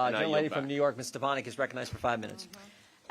Gentlelady from New York, Ms. Stefanik, is recognized for 5 minutes.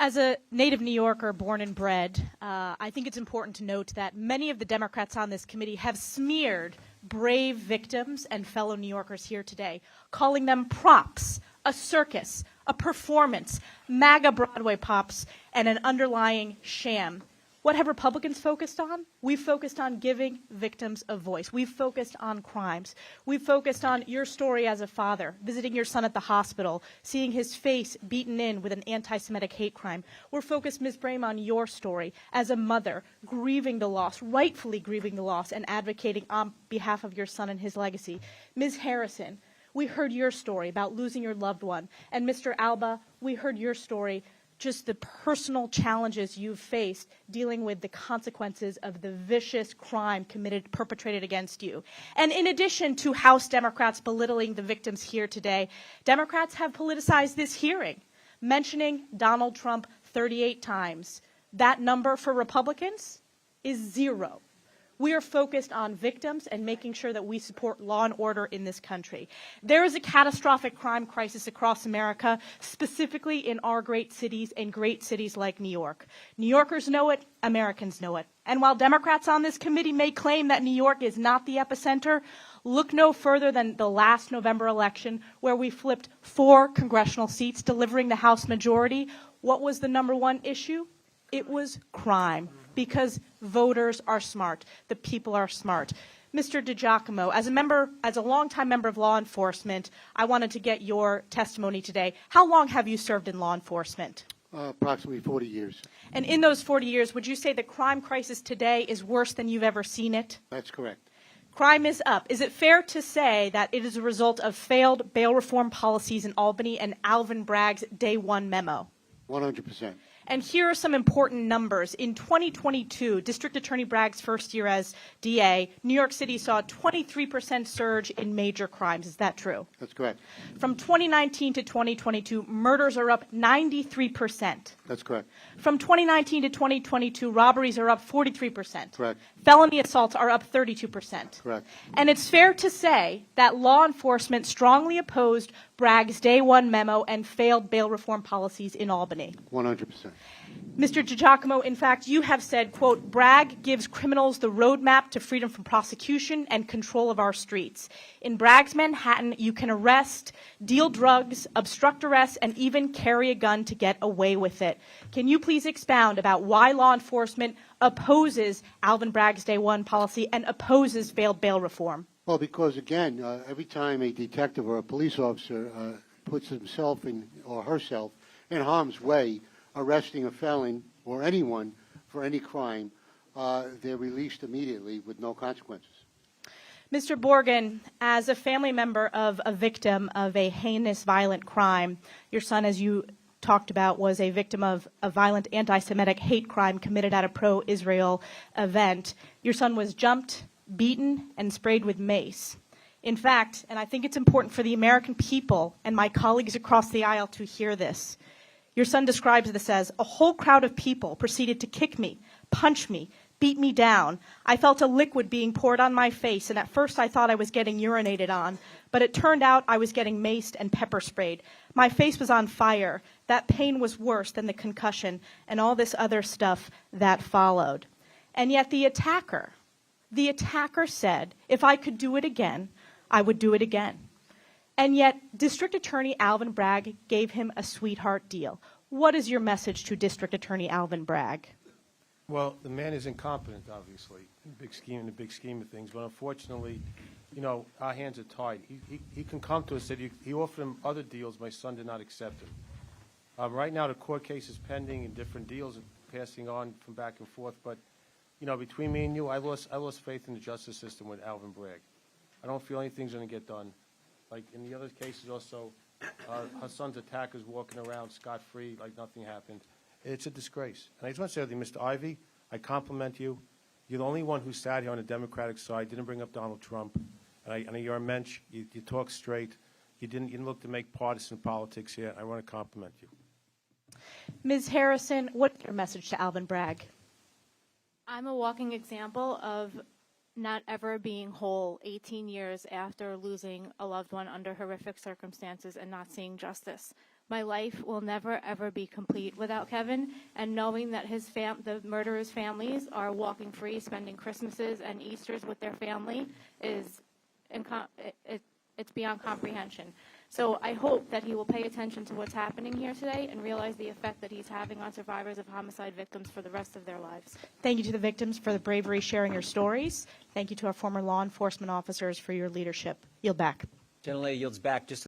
As a native New Yorker born and bred, I think it's important to note that many of the Democrats on this committee have smeared brave victims and fellow New Yorkers here today, calling them props, a circus, a performance, MAGA Broadway pops, and an underlying sham. What have Republicans focused on? We've focused on giving victims a voice. We've focused on crimes. We've focused on your story as a father, visiting your son at the hospital, seeing his face beaten in with an anti-Semitic hate crime. We're focused, Ms. Brame, on your story as a mother, grieving the loss, rightfully grieving the loss, and advocating on behalf of your son and his legacy. Ms. Harrison, we heard your story about losing your loved one. And Mr. Alba, we heard your story, just the personal challenges you've faced dealing with the consequences of the vicious crime perpetrated against you. And in addition to House Democrats belittling the victims here today, Democrats have politicized this hearing, mentioning Donald Trump 38 times. That number for Republicans is 0. We are focused on victims and making sure that we support law and order in this country. There is a catastrophic crime crisis across America, specifically in our great cities and great cities like New York. New Yorkers know it, Americans know it. And while Democrats on this committee may claim that New York is not the epicenter, look no further than the last November election where we flipped 4 congressional seats, delivering the House majority. What was the #1 issue? It was crime, because voters are smart. The people are smart. Mr. DiGiacomo, as a longtime member of law enforcement, I wanted to get your testimony today. How long have you served in law enforcement? Approximately 40 years. And in those 40 years, would you say the crime crisis today is worse than you've ever seen it? That's correct. Crime is up. Is it fair to say that it is a result of failed bail reform policies in Albany and Alvin Bragg's Day 1 memo? 100%. And here are some important numbers. In 2022, District Attorney Bragg's first year as DA, New York City saw a 23% surge in major crimes. Is that true? That's correct. From 2019 to 2022, murders are up 93%. That's correct. From 2019 to 2022, robberies are up 43%. Correct. Felony assaults are up 32%. Correct. And it's fair to say that law enforcement strongly opposed Bragg's Day 1 memo and failed bail reform policies in Albany. 100%. Mr. DiGiacomo, in fact, you have said, quote, Bragg gives criminals the roadmap to freedom from prosecution and control of our streets. In Bragg's Manhattan, you can arrest, deal drugs, obstruct arrest, and even carry a gun to get away with it. Can you please expound about why law enforcement opposes Alvin Bragg's Day 1 policy and opposes failed bail reform? Well, because, again, every time a detective or a police officer puts himself or herself in harm's way, arresting a felon or anyone for any crime, they're released immediately with no consequences. Mr. Borgen, as a family member of a victim of a heinous violent crime, your son, as you talked about, was a victim of a violent anti-Semitic hate crime committed at a pro-Israel event. Your son was jumped, beaten, and sprayed with mace. In fact, and I think it's important for the American people and my colleagues across the aisle to hear this, your son describes this as, a whole crowd of people proceeded to kick me, punch me, beat me down. I felt a liquid being poured on my face, and at first I thought I was getting urinated on, but it turned out I was getting maced and pepper sprayed. My face was on fire. That pain was worse than the concussion and all this other stuff that followed. And yet the attacker said, if I could do it again, I would do it again. And yet, District Attorney Alvin Bragg gave him a sweetheart deal. What is your message to District Attorney Alvin Bragg? Well, the man is incompetent, obviously, in the big scheme of things. But unfortunately, you know, our hands are tied. He can come to us. He offered him other deals. My son did not accept them. Right now, the court case is pending, and different deals are passing on from back and forth. But, you know, between me and you, I lost faith in the justice system with Alvin Bragg. I don't feel anything's going to get done. Like in the other cases also, her son's attackers walking around scot-free like nothing happened. It's a disgrace. And I just want to say to you, Mr. Ivey, I compliment you. You're the only one who sat here on the Democratic side, didn't bring up Donald Trump. And you're a mensch. You talk straight. You didn't look to make partisan politics here. I want to compliment you. Ms. Harrison, what's your message to Alvin Bragg? I'm a walking example of not ever being whole 18 years after losing a loved one under horrific circumstances and not seeing justice. My life will never, ever be complete without Kevin, and knowing that the murderers' families are walking free, spending Christmases and Easters with their family is it's beyond comprehension. So I hope that he will pay attention to what's happening here today and realize the effect that he's having on survivors of homicide victims for the rest of their lives. Thank you to the victims for the bravery sharing your stories. Thank you to our former law enforcement officers for your leadership. Yield back. Gentlelady yields back just